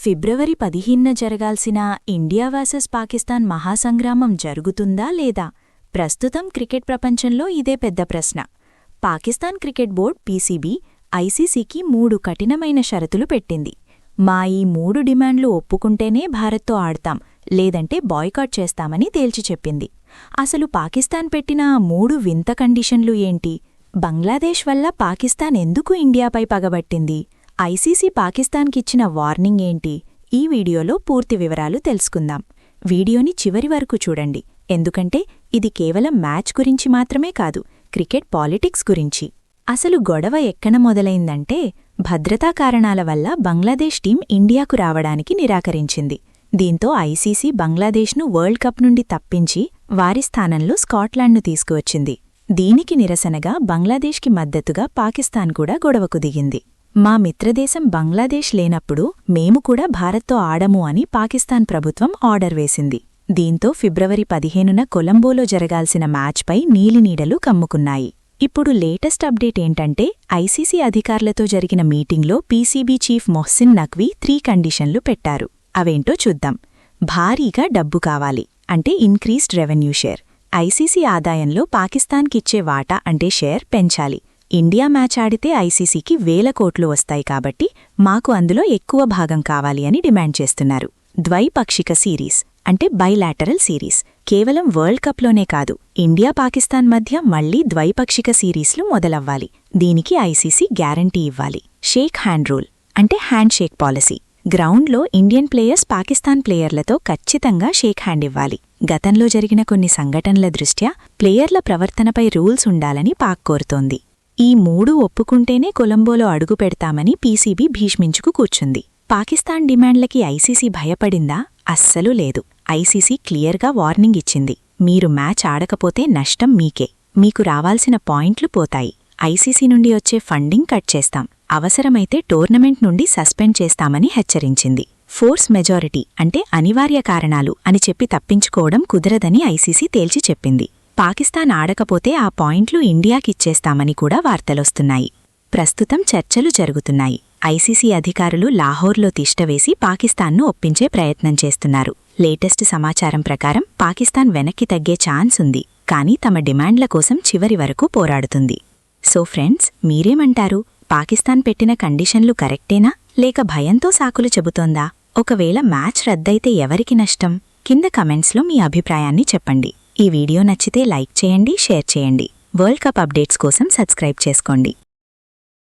ఫిబ్రవరి 15న జరగాల్సిన India versus Pakistan మహాసంగ్రామం జరుగుతుందా లేదా? ప్రస్తుతం క్రికెట్ ప్రపంచంలో ఇదే పెద్ద ప్రశ్న. పాకిస్తాన్ క్రికెట్ బోర్డ్ పీసీబీ ఐసీసీకి 3 కఠినమైన షరతులు పెట్టింది. మా ఈ 3 డిమాండ్లు ఒప్పుకుంటేనే భారత్తో ఆడతాం, లేదంటే బాయ్కాట్ చేస్తామని తేల్చి చెప్పింది. అసలు పాకిస్తాన్ పెట్టిన 3 వింత కండిషన్లు ఏంటి? బంగ్లాదేశ్ వల్ల పాకిస్తాన్ ఎందుకు ఇండియాపై పగబట్టింది? ఐసీసీ పాకిస్తాన్కిచ్చిన వార్నింగ్ ఏంటి? ఈ వీడియోలో పూర్తి వివరాలు తెలుసుకుందాం. వీడియోని చివరి వరకు చూడండి, ఎందుకంటే ఇది కేవలం మ్యాచ్ గురించి మాత్రమే కాదు, క్రికెట్ పాలిటిక్స్ గురించి. అసలు గొడవ ఎక్కడ మొదలైందంటే, భద్రతా కారణాల వల్ల బంగ్లాదేశ్ టీం ఇండియాకు రావడానికి నిరాకరించింది. దీంతో ఐసీసీ బంగ్లాదేశ్ను వరల్డ్ కప్ నుండి తప్పించి వారి స్థానంలో స్కాట్లాండ్ను తీసుకువచ్చింది. దీనికి నిరసనగా బంగ్లాదేశ్కి మద్దతుగా పాకిస్తాన్ కూడా గొడవకు దిగింది. మా మిత్రదేశం బంగ్లాదేశ్ లేనప్పుడు మేము కూడా భారత్తో ఆడము అని పాకిస్తాన్ ప్రభుత్వం ఆర్డర్ వేసింది. దీంతో ఫిబ్రవరి 15న కొలంబోలో జరగాల్సిన మ్యాచ్పై నీలినీడలు కమ్ముకున్నాయి. ఇప్పుడు లేటెస్ట్ అప్డేట్ ఏంటంటే, ఐసీసీ అధికారులతో జరిగిన మీటింగ్లో పీసీబీ చీఫ్ మొహ్సిన్ నఖ్వీ 3 కండిషన్లు పెట్టారు. అవేంటో చూద్దాం. భారీగా డబ్బు కావాలి, అంటే ఇన్క్రీస్డ్ రెవెన్యూ షేర్. ఐసీసీ ఆదాయంలో పాకిస్తాన్కిచ్చే వాటా అంటే షేర్ పెంచాలి. ఇండియా మ్యాచ్ ఆడితే ఐసీసీకి 1000 కోట్లు వస్తాయి కాబట్టి మాకు అందులో ఎక్కువ భాగం కావాలి అని డిమాండ్ చేస్తున్నారు. ద్వైపాక్షిక సిరీస్ అంటే బైలాటరల్ సిరీస్. కేవలం వరల్డ్ కప్లోనే కాదు, ఇండియా పాకిస్తాన్ మధ్య మళ్లీ ద్వైపాక్షిక సిరీస్లు మొదలవ్వాలి. దీనికి ఐసీసీ గ్యారంటీ ఇవ్వాలి. షేక్ హ్యాండ్ రూల్ అంటే హ్యాండ్ షేక్ పాలసీ. గ్రౌండ్లో ఇండియన్ ప్లేయర్స్ పాకిస్తాన్ ప్లేయర్లతో ఖచ్చితంగా షేక్ హ్యాండ్ ఇవ్వాలి. గతంలో జరిగిన కొన్ని సంఘటనల దృష్ట్యా ప్లేయర్ల ప్రవర్తనపై రూల్స్ ఉండాలని పాక్ కోరుతోంది. ఈ 3 ఒప్పుకుంటేనే కొలంబోలో అడుగు పెడతామని పీసీబీ భీష్మించుకు కూర్చుంది. పాకిస్తాన్ డిమాండ్లకి ఐసీసీ భయపడిందా? అస్సలు లేదు. ఐసీసీ క్లియర్గా వార్నింగ్ ఇచ్చింది. మీరు మ్యాచ్ ఆడకపోతే నష్టం మీకే. మీకు రావాల్సిన పాయింట్లు పోతాయి. ఐసీసీ నుండి వచ్చే ఫండింగ్ కట్ చేస్తాం. అవసరమైతే టోర్నమెంట్ నుండి సస్పెండ్ చేస్తామని హెచ్చరించింది. ఫోర్స్ మెజారిటీ అంటే అనివార్య కారణాలు అని చెప్పి తప్పించుకోవడం కుదరదని ఐసీసీ తేల్చి చెప్పింది. పాకిస్తాన్ ఆడకపోతే ఆ పాయింట్లు ఇండియాకిచ్చేస్తామని కూడా వార్తలొస్తున్నాయి. ప్రస్తుతం చర్చలు జరుగుతున్నాయి. ఐసీసీ అధికారులు లాహోర్లో తిష్టవేసి పాకిస్తాన్ను ఒప్పించే ప్రయత్నం చేస్తున్నారు. లేటెస్ట్ సమాచారం ప్రకారం పాకిస్తాన్ వెనక్కి తగ్గే ఛాన్స్ ఉంది, కానీ తమ డిమాండ్ల కోసం చివరి వరకు పోరాడుతుంది. సో ఫ్రెండ్స్, మీరేమంటారు? పాకిస్తాన్ పెట్టిన కండిషన్లు కరెక్టేనా, లేక భయంతో సాకులు చెబుతోందా? ఒకవేళ మ్యాచ్ రద్దయితే ఎవరికి నష్టం? కింద కమెంట్స్లో మీ అభిప్రాయాన్ని చెప్పండి. ఈ వీడియో నచ్చితే లైక్ చేయండి, షేర్ చేయండి. వరల్డ్ కప్ అప్డేట్స్ కోసం సబ్స్క్రైబ్ చేసుకోండి.